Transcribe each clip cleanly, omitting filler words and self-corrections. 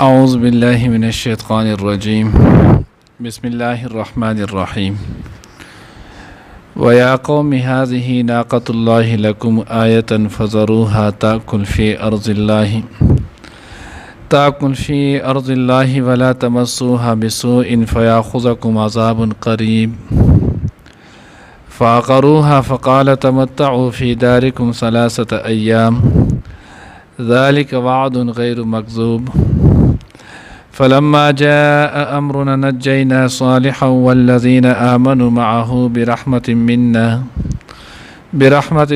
أعوذ بالله من الشيطان الرجيم. بسم الله الرحمن الرحيم. ويا قوم هذه ناقة الله لكم آية فذروها تأكل في أرض الله ولا تمسوها بسوء فيأخذكم عذاب قريب. فعقروها فقال تمتعوا في داركم 3 أيام ذلك وعد غير مكذوب. فلما جاء أمرنا نجينا صالحا والذين آمنوا معه برحمة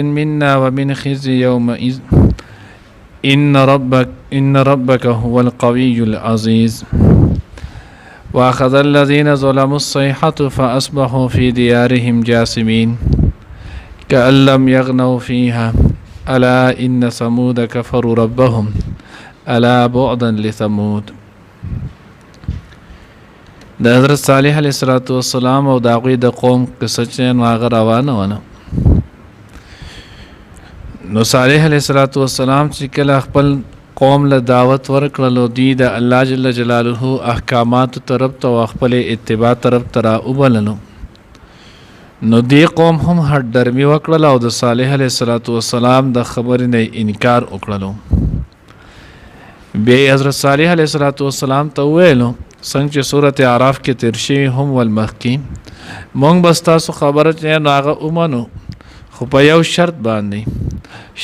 منا ومن خزي يومئذ إن ربك هو القوي العزيز. وأخذ الذين ظلموا الصيحة فأصبحوا في ديارهم جاثمين كأن لم يغنوا فيها ألا إن ثمود كفروا ربهم ألا بعدا لثمود. د حضرت صالح علیه السلام او د هغوی د قوم قصه چې نو هغه روانه ونه. نو صالح علیه السلام چې کله خپل قوم له دعوت ورکړلو دوی د الله جل جلاله احکاماتو طرف ته او خپل اتباع طرف ته را وبللو. نو دی قوم هم هټ درمي وکړله او د صالح علیه السلام د خبرې نه انکار وکړلو. بیا حضرت صالح علیه السلام ته وویلو څنګه چې سورت اعراف کې تیر شوي هم والمخکې مونږ به ستاسو خبره چې نو هغه ومنو خو په یو شرط باندې.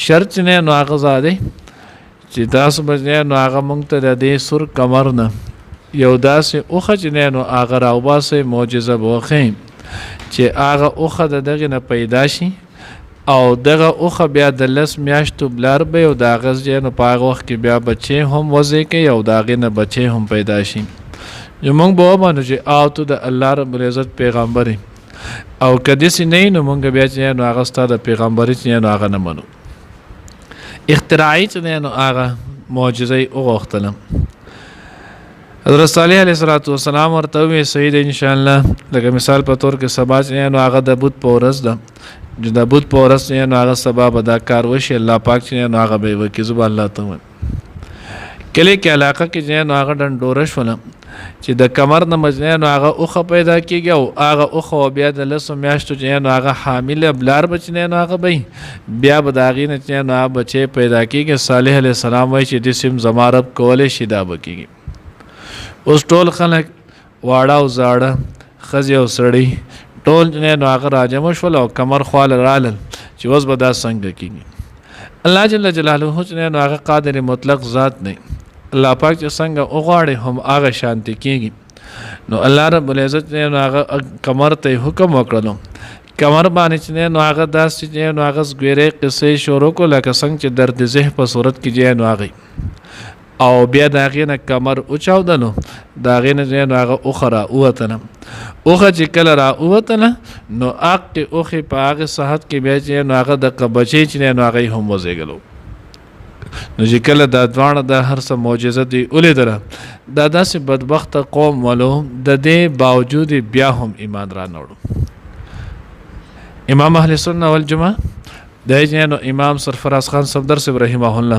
شرط چې نه نو هغه دا دی چې تاسو به نو هغه مونږ ته د دې سور کمر نه یو داسې اوښه چې نه نو هغه راوباسئ معجزه به وښیئ چې هغه اوښه د دغې نه پیدا شي او دغه اوښه بیا د 10 میاشتو بلار به او د هغه ځای نو په هغه وخت کې بیا بچې هم وضع کوي او د هغې نه بچې هم پیدا شي. نو موږ به ومنو چې او ته د الله رب العزت پیغمبر او که داسې نه وي نو موږ بیا چې نو هغه ستا د پیغمبري چې نو هغه نه منو. اختراعي چې نو هغه معجزه یې وغوښتله. حضرت صالح علیه السلام ورته وویل صحیح ده انشاءالله. لکه مثال په طور کې سبا چې نو هغه د بوت په ورځ ده چې د بوت په ورځ چې نو هغه سبا به دا کار وشي الله پاک چې نو هغه به یې وکړي. زه به الله ته وایم کلی کې علاقه کې چې نو هغه ډنډوره شوله چې د کمر نه مجنه نو هغه اوښه پیدا کېږي او هغه اوښه بیا د 10 میاشتو چې نو هغه حامله بلار بچ نه نو هغه به بیا به د هغې نه چې نو هغه بچی پیدا کېږي. صالح علیه السلام وایي چې داسې هم زما رب کولی شي دا به کېږي. اوس ټول خلک واړه او زاړه ښځې او سړی ټول چې نو هغه راجمع شول او کمر خواله رالل چې اوس به دا څنګه کېږي. الله جل جلاله چې نو هغه قادر مطلق ذات دی. الله پاک چې څنګه وغواړي هم هغه شانتي کېږي. نو الله رب العزت نو هغه کمر ته حکم وکړلو. کمر باندې چې نو هغه داسې چې نو هغه زګیرې قصې شروع کړو لکه څنګه چې درد ذهن په صورت کې چې نو هغې او بیا د هغې نه کمر وچاودلو د هغې نه نو هغه اوښه را ووتله. اوښه چې کله را ووتله نو هغې اوښې په هغې صحت کې بیا چې نو هغه د بچۍ چې نو هغې هم وزېږلو. نو چې کله دا دواړه د هر څه معجزه دی ولیدله دا داسې بدبخته قوم ولو د دې باوجود بیا هم ایمان را نه وړو. امام اهل سنت والجماعه د نو امام سرفراز خان صفدر صاحب رحمه الله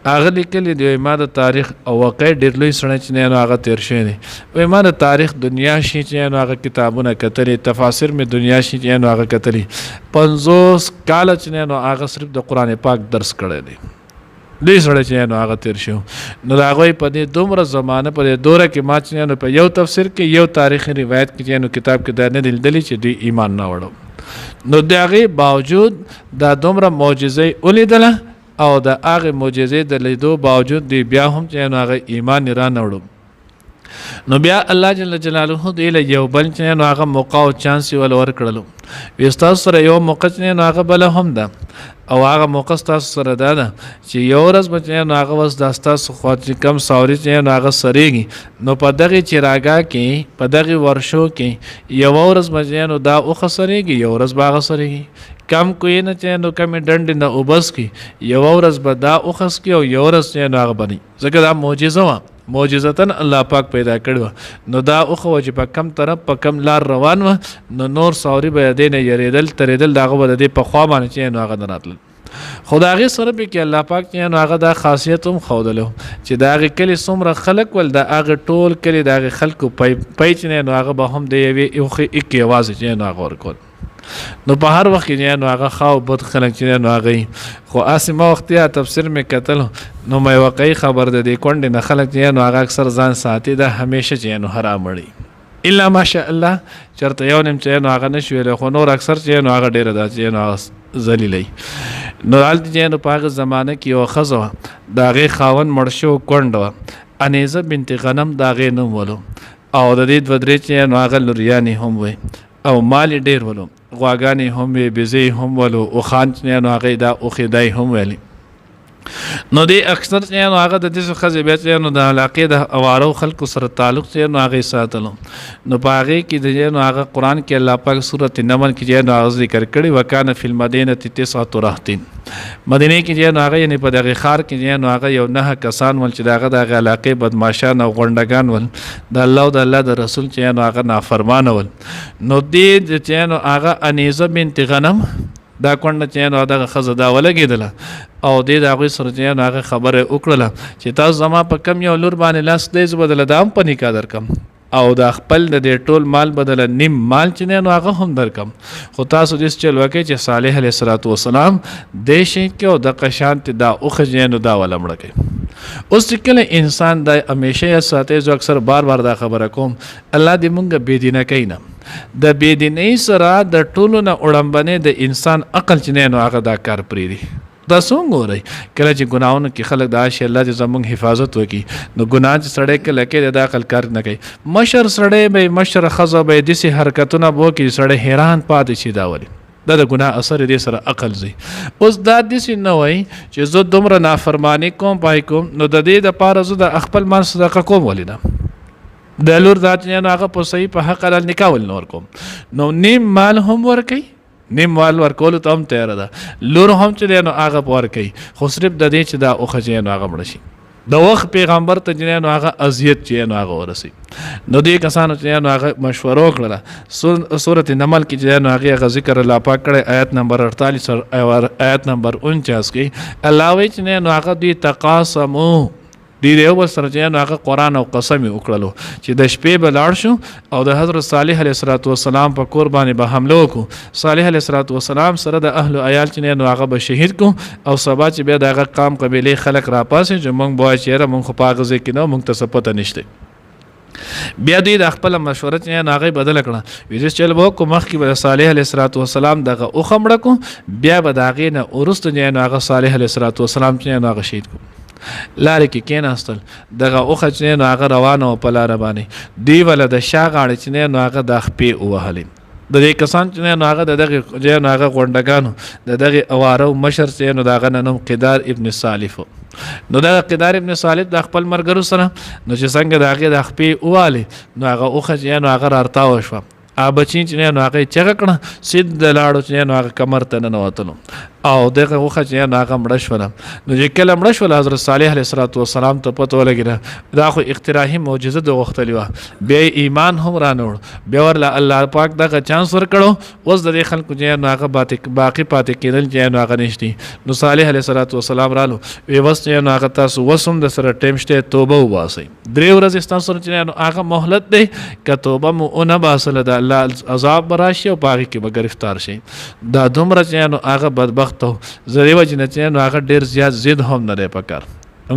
هغه لیکلي دی ما د تاریخ او واقع ډېر لوی سړی چې نو هغه تیر شوی دی. وایي ما د تاریخ دنیا شي چې نو هغه کتابونه کتلي تفاسیر مې دنیا شي چې نو هغه کتلي 50 کاله چې نو هغه صرف د قرآن پاک درس کړی دی. لوی سړی چې نو هغه تیر شو. نو د هغوی په دې دومره زمانه په دې دوره کې ما چې نو په یو تفسیر کې یو تاریخي روایت کې چې نو کتاب کې دا نه دی لیدلی چې دوی ایمان نه وړو. نو د هغې باوجود دا دومره معجزې ولیدله او د هغې معجزې د لیدو باوجود دوی بیا هم چې نو هغه ایمان یې را نه وړو. نو بیا الله جل جلاله دوی له یو بل چې نو هغه موقع او چانس یې ول ورکړلو. وی ستاسو سره یو موقع چې نو هغه بله هم ده او هغه موقع ستاسو سره دا ده چې یو ورځ به چې نو هغه اوس دا ستاسو خوا چې کم ساوري چې نو هغه سریږي نو په دغې چراګاه کې په دغې ورشو کې یوه ورځ به چې نو دا اوښه سریږي یو ورځ به هغه سریږي. کم کوی نه چې نو کمې ډنډې نه اوبه څکي یوه ورځ به دا اوښه څکي او یوه ورځ چې نو هغه بني. ځکه دا معجزه وه معجزتن الله پاک پیدا کړی وه. نو دا اوښه وه چې په کم طرف په کم لار روان وه نو نور ساوري به د دې نه یېرېدل ترېدل د هغه به د دې په خوا باندې چې نو هغه نه راتلل. خدای سره به کې الله پاک چې نو هغه دا خاصیت هم خودلو چې دا هغه کلی څومره خلق ول دا هغه ټول کلی دا هغه خلکو پای چې نو هغه به هم دی یو کې आवाज چې نو هغه ورکول نو په هر وخت کې نو هغه خاو بد خلک چې نو هغه خو اسمه وختیا تفسیر می کتل نو مې واقعي خبر ده دې کونډې نه خلک چې نو هغه اکثر ځان ساتي دا همیشه چې نو حرام وړي الا ماشاء الله چرته یو نیم چې نو هغه نشویل خو نور اکثر چې نو هغه ډیره ده چې نو ذلیلې نو حالت چې نو په هغه زمانه کې یو خزه دا غي خاون مرشو کونډه انیزه بنت غنم دا غي نوم ولو او د دې ودرې چې نو هغه لوريانی هم وي او مال ډیر ولو غواګانی هم وي بيزي هم ولو او خان چې نو هغه دا او خدای هم ویلي نو دی اکثر چې نو هغه د دې خزه بیا چې نو د علاقې د اوارو خلکو سره تعلق چې نو هغه ساتلو نو پاره کې د نو هغه قران کې الله پاک سورته نمل کې چې نو هغه ذکر کړي وکانه فی المدینه 9 رهطین مدینه کې چې نو هغه یعنی په دغه خار کې چې نو هغه یو نه کسان ول چې دغه د علاقې بدمعشان او غونډګان ول د الله او د الله د رسول چې نو هغه نافرمان ول نو دې چې نو هغه انیزه بنت غنم دا کونډه چې نو دغه خزه دا ولګیدله او دې دا غوي سره چې نو هغه خبره وکړه چې تاسو زما په کم یو لور باندې لاس دې بدل دام په نکاح درکم او دا خپل د ټول مال بدل نیم مال چې نو هغه هم درکم خو تاسو دې چل وکړي چې صالح علیه السلام د شي کې او د قشانت دا اوخه نو دا ولمړه کوي اوس کله انسان د همیشه یا ساته جو اکثر بار دا خبره کوم الله دې مونږ بيدینه کینا د بيدینه سره د ټولو نه اړمبنه د انسان عقل چې نو هغه دا کار پری دی دا څنګه وری کله چې ګناونه کې خلک د عاش الله چې زموږ حفاظت وکي نو ګناه چې سړی کله کې د عقل کار نه کوي مشر سړی به مشر خزه به د سي حرکتونه بو کې سړی حیران پاتې شي دا وری دا د ګناه اثر دې سره عقل زی اوس دا د سي نه وای چې زه دومره نافرمانی کوم پای کوم نو د دې د پاره زه د خپل مال صدقه کوم ولینا د لور ذات نه هغه په صحیح په حق ال نکاح ول نور کوم نو نیم مال هم ور کوي نیم مال ورکول ته هم تیار ده لور هم چې نو هغه ور کوي خو صرف د دې چې دا اوخه چې نو هغه مړ شي د وخت پیغمبر ته چې نو هغه اذیت چې نو هغه ورسي نو دې کسانو چې نو هغه مشوره وکړه سورته نمل کې چې نو هغه ذکر الله پاک کړه آیت نمبر 48 او آیت نمبر 49 کې الله وی چې نو هغه دې تقاسمو دې یو سره چې نو هغه قران او قسم وکړلو چې د شپې به لاړ شو او د حضرت صالح علیه السلام په قرباني به حمله وکړو صالح علیه السلام سره د اهل عیال چې نو هغه به شهید کو او سبا چې بیا دغه قام قبيله خلق را پاسې چې مونږ به چیرې مونږ خو پاغزه کې نو مونږ ته پته نشته بیا دوی د خپل مشوره چې نو هغه بدل کړه ویل چې وو کو مخ کې به صالح علیه السلام دغه او خمړه کو بیا به داغې نه ورست نه هغه صالح علیه السلام چې نو هغه شهید کو لارې کې کېناستل دغه اوخه چې نو هغه روانه په لار باندې دی ول د شاغاړ چې نو هغه د خپې وهلې د دې کسان چې نو هغه دغه چې نو هغه غونډګانو دغه اوارو مشر چې نو دغه نوم قدار ابن صالح نو دغه قدار ابن صالح د خپل مرګرو سره نو چې څنګه دغه د خپې واله نو هغه اوخه چې نو هغه ارتاو شو بچین چې نو هغه چغه کړه سید د لاړو چې نو هغه کمر ته نه وتلو او دغه وخت چې نو هغه مړ شو نو چې کله مړ شو حضرت صالح علیه السلام ته پته ولګیره دا خو اختراعي معجزه د وختلی و بیا ایمان هم رانوړ بیا ورله الله پاک دغه چانس ورکړو اوس د خلکو چې نو هغه باقی پاتې کېدل چې نو هغه نشتی نو صالح علیه السلام رالو وی وس نو هغه تاسو وسوم د سره ټیم شته توبه وباسي درې ورځې تاسو سره چې نو هغه مهلت دی ک توبه مو اون باسل د الله عذاب براشي او باقی کې به گرفتار شي دا دومره چې نو هغه بدبخت زری وجنه چې نو هغه ډیر زیات زید هم نه پکار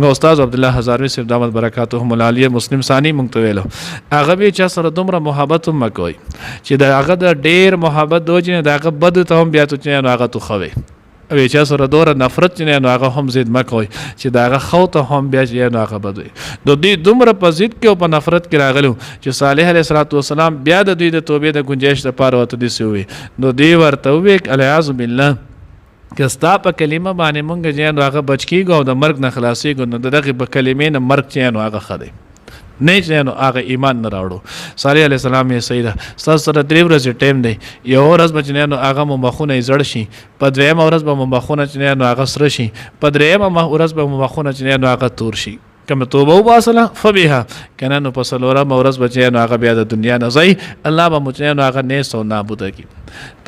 نو استاد عبد الله هزاروی صاحب دامت برکاتهم العالیه مسلم ثانی مونږ ته ویلو هغه به چا سره دومره محبت هم کوي چې دا هغه د ډیر محبت دوجنه دا هغه بد ته هم بیا ته چې نو هغه تو خوي او چې سره دوره نفرت چې نو هغه هم زید مکوي چې دا هغه خو ته هم بیا چې نو هغه بدوي د دې دومره په ضد کې او په نفرت کې راغلو چې صالح علیه السلام بیا د دوی د توبې د گنجائش لپاره وته دي سوی نو دی ورته وی الیاذ بالله کستا په کلمه باندې مونږ جن هغه بچ کیږو د مرګ نه خلاصيږو نو دغه په کلمې نه مرګ چې نو هغه خدای نه چې نو هغه ایمان نه راوړو صالح علیه السلام یې سیدا سره درې ورځې ټیم دی یو ورځ بچنه نو هغه مخونه زړ شي په دویمه ورځ به مخونه چې نو هغه سره شي په دریمه ورځ به مخونه چې نو هغه تور شي کله توبه وباسله فبها کنه نو په سلوره مورز بچي نو هغه بیا د دنیا نه ځي الله به مچ نو هغه نه سو نابود کی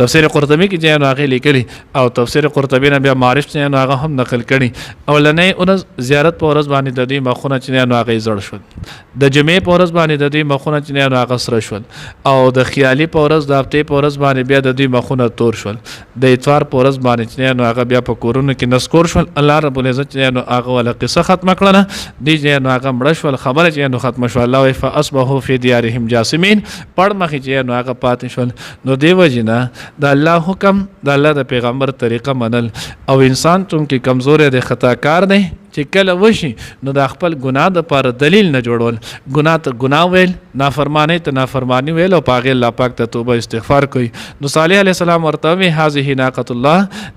تفسیر قرطبی کې چې نو هغه لیکلي او تفسیر قرطبی نه بیا معرف چې نو هغه هم نقل کړي او لنه ورځ زیارت په ورځ باندې د دې مخونه چې نو هغه زړ شول د جمعې په ورځ باندې د دې مخونه چې نو هغه سره شول او د خیالي په ورځ د هفته په ورځ باندې بیا د دې مخونه تور شول د اتوار په ورځ باندې چې نو هغه بیا په کورونو کې نسکور شول الله رب العزت چې نو هغه ولا قصه ختم کړله دې چې نو هغه مړ شول خبره چې نو ختم شو الله فاصبحوا في ديارهم جاثمين پړ مخې چې نو هغه پاتې شول نو دیو جنا د الله حکم د الله د پیغمبر طریقه منل او انسان چون کې کمزور دی خطا کار دی چې کله وشي نو د خپل ګناه د پر دلیل نه جوړول ګناه ته ګناه ویل نافرمانی ته نافرمانی ویل او پاغه الله پاک ته توبه استغفار کوي نو صالح علیه السلام ورته وی هذه ناقۃ الله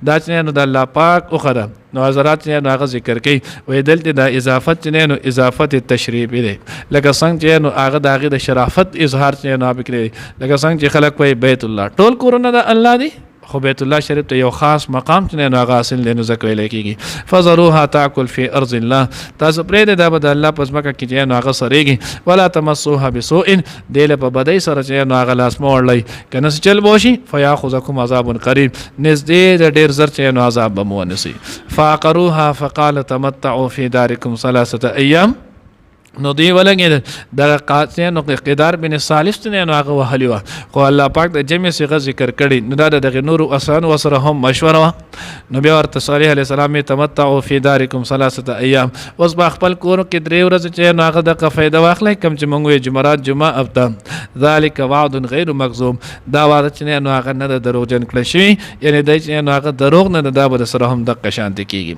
دا چې نو د الله پاک او خره نو حضرات نو هغه ذکر کوي وې دلته د اضافت نو اضافت تشریف دی لکه څنګه چې نو هغه دغه د شرافت اظهار چې نو بکړي لکه څنګه چې خلک کوي بیت الله ټول کورونه د الله دی خو بیت الله شریف ته یو خاص مقام چې نو هغه حاصل دی نو ذکر لیکيږي فزروها تاكل في ارض الله تاسو پرې د بد الله پس مکه کې چې نو هغه سريږي ولا تمسوها بسوء دله په بدای سره چې نو هغه لاس موړلای کنه چل بوشي فياخذكم عذاب قريب نزدې د ډیر زر چې نو عذاب بمونسي فاقروها فقال تمتعوا في داركم 3 ايام نو دی ولګي د قاسین نو اقتدار بن صالح نه نو هغه وهلی و خو الله پاک د جمع صيغه ذکر کړي نو دا د نور اسان وسره هم مشوره نو بیا ورته صالح علیه السلام تمتعوا فی دارکم 3 ایام اوس با خپل کور کې 3 ورځې چې نو هغه د قفیده واخلې کم چې مونږ جمعرات جمعه ابدا ذالک وعد غیر مکذوب دا وعده چې نو هغه نه دروغجن کړی شي یعنی د چې نو هغه دروغ نه دا به سره هم د قشانت کیږي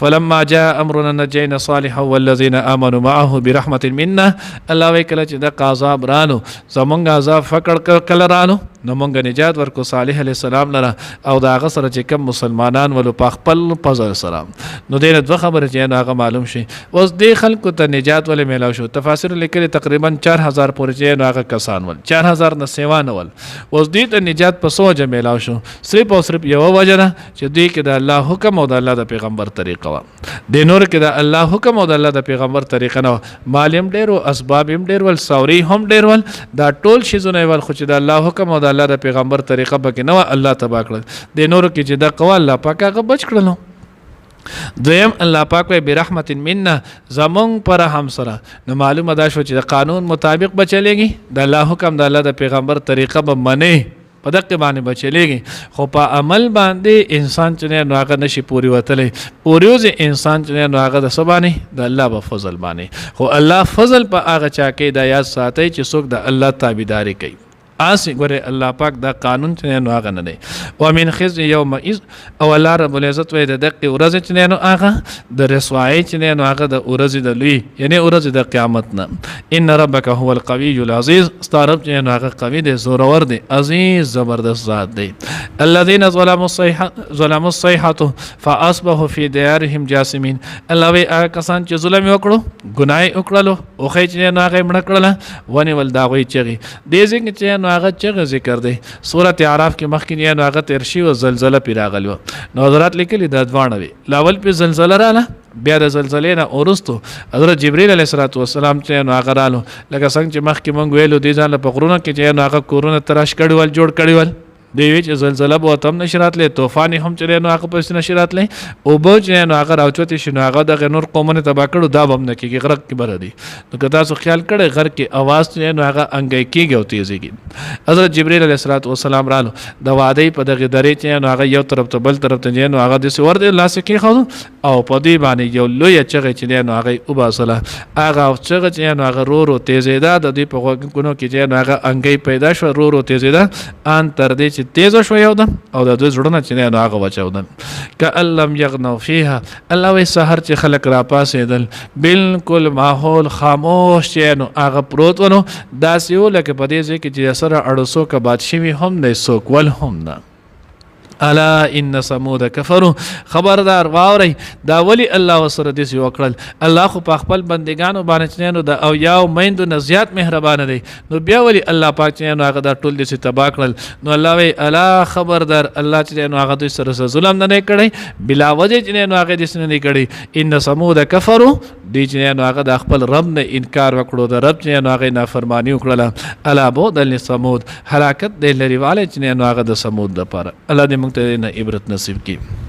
فلما جاء امرنا نجينا صالحا والذين امنوا معه برحمت منا الله وکړه چې د عذاب رانو زمونږ عذاب فکر کله رانو نو مونږ نجات ورکو صالح علیه السلام لره او دا هغه سره چې کوم مسلمانان ولو په خپل فضل سره نو دغه دوه خبره چې هغه معلوم شي اوس د خلکو ته نجات ولې میلاو شو تفاسیر لیکلي تقریبا 4000 پورې چې هغه کسان ول 4000 نه سیوا نه ول اوس دې ته نجات په سوجه میلاو شو صرف او صرف یو وجه ده چې دې کې د الله حکم او د الله د پیغمبر طریقه و د نور کې د الله حکم او د الله د پیغمبر طریقه نه مالیم ډیر او اسباب هم ډیر ول سوري هم ډیر ول دا ټول شیزونه ول خو چې د الله حکم او د الله د پیغمبر طریقه پکې نو الله تبا کړل د نور کې چې د قوا الله پاک هغه بچ کړلو دویم الله پاک به برحمت منا زمون پر هم سره نو معلومه دا شو چې د قانون مطابق بچلېږي د الله حکم د الله د پیغمبر طریقه به منی په دقه باندې بچلېږي خو په عمل باندې انسان چې نو هغه نشي پوری وتلې پوریوز انسان چې نو هغه د سبانه د الله په فضل باندې خو الله فضل په هغه چا کې د یاد ساتي چې څوک د الله تابعداري کوي آسی ګوره الله پاک دا قانون چې نو هغه نه دی و من خزي يوم اذ او الله رب العزت وې د دقه ورځ چې نو هغه د رسوایی چې نو هغه د ورځ د لوی یعنی ورځ د قیامت نه ان ربک هو القوي العزيز ستارب چې نو هغه قوي دی زورور دی عزیز زبردست ذات دی الذين ظلموا الصيحه فاصبحوا في ديارهم جاثمين الله وی هغه کسان چې ظلم وکړو ګناي وکړلو او خې چې نو هغه مړ کړل ونی ول دا وی چغي دې څنګه چې هغه چغه ذکر دی سورۃ اعراف کې مخکې نه هغه ترشی او زلزلہ پیراغلو نو حضرات لیکلي د دوانه وی لاول په زلزلہ رااله بیا د زلزلې نه اورستو حضرت جبرئیل علیه السلام چې نو هغه رالو لکه څنګه چې مخکې مونږ ویلو دي ځان په غرونه کې چې نو هغه کورونه تراش کړي ول جوړ کړي ول دی وی چې زلزلہ به تم نشرات له طوفان هم چې نو هغه په نشرات له او به چې نو هغه راوچوتې شنو هغه د نور قومونه تبا کړو دا بم نه کیږي غرق کې بر دي نو که تاسو خیال کړئ غر کې आवाज چې نو هغه انګي کیږي او تیزيږي حضرت جبرئیل علیه السلام رالو د وادي په دغه درې چې نو هغه یو طرف ته بل طرف ته نو هغه د سور دی لاس کې خو او په دې باندې یو لوی چغه چې نو هغه او باسله هغه چغه چې نو هغه رو تیزیدا د دې په غوږونو کې چې نو هغه انګي پیدا شو رو تیزیدا ان تر دې چې تیز شو یو دم او د دوی زړه چې نه هغه بچاو دم کألم یغنو فیها الله وی سحر چې خلق را پاسېدل بالکل ماحول خاموش چې نو هغه پروت ونو داسې یو لکه په دې ځکه چې سره اړسو کا بادشي هم نه سوک ول هم نه الا ان ثمود كفروا خبردار واوري دا ولی الله وسره دې وکړل الله خو په خپل بندگانو باندې نو د او یاو میندو نه زیات مهربان دی نو بیا ولی الله پاک نو هغه دا ټول دې تبا کړل نو الله وی الا خبردار الله چې نو هغه دې سره ظلم نه کړی بلا وجه چې نو هغه دې نه کړی ان ثمود كفروا دی چې نو هغه د خپل رب نه انکار وکړو د رب چې نو هغه نافرمانی وکړه الا بعد لسمود هلاکت د لريواله چې نو هغه د سمود د پاره الله دې موږ ته نه عبرت نصیب کړي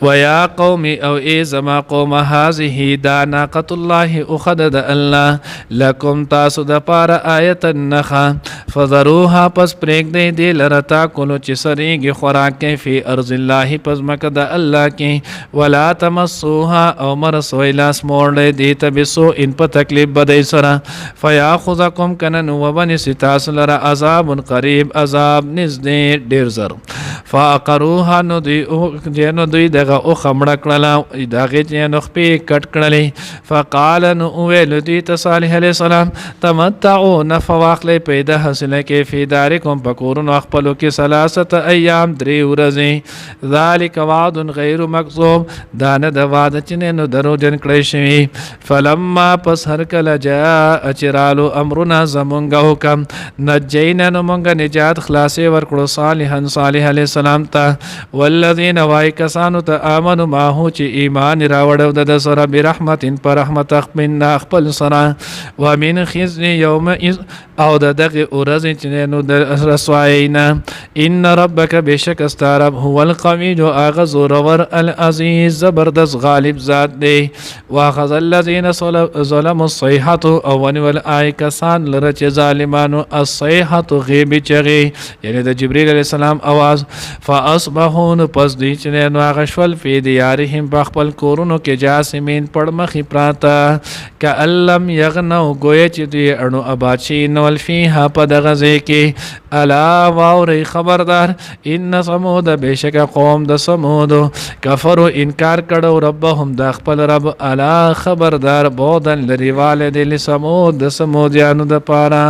ويا قوم او ای زما قوم هذه دا ناقۃ الله اخذ د الله لکم تاسو د پاره آیت النخا فذروها پس پریک دی دی لرتا کولو چې سریږي خوراک کې فی ارض الله پس مکه د الله کې ولا تمسوها او مرسوی لاس موړ دی تبسو ان په تکلیف بدای سره فیاخذکم کنن وبن ستاس لرا عذاب قریب عذاب نزدې ډیر زر فاقروها نو دی جنو دوی دغه او خمړه کړه داغه چې نو خپې کټ کړلې فقال نو ویل دی صالح علیہ السلام تمتعوا نفواخل پیدا حاصل کې فی دارکم پکورن خپلو کې ثلاثه ایام درې ورځې ذالک وعد غیر مکذوب دا نه د وعده چې نو درو جن کړی شوی فلما پس هر کله جاء اچرالو امرنا زمونږ حکم نجینا نو مونږ نجات خلاصې ورکړو صالح علیہ السلام ته والذین وای کسانو ته امنو ماهو چې ایمان راوړو د سره برحمت پر رحمت من خپل سره ومن خزي يوم او دغه ورځ چې نو د رسواینا ان ربک بشک استرب هو القوی جو اغذ ور العزیز زبردست غالب ذات دی واخذ الذين ظلموا الصيحه او ول آی کسان لره چې ظالمانو الصيحه غیب چغي یعنی د جبرئیل علیہ السلام आवाज فاصبحون پس دی چې نو غشول فی دیارهم بخپل کورونو کې جاسمین پړمخي پراتا کألم یغنو گویا چې دی اړو اباچی نول فیها پدغزه کې الا واوري خبردار ان سمود بشک قوم د سمود کفرو انکار کړو ربهم د خپل رب الا خبردار بودن لري والد لسمود د سمودیانو د پاره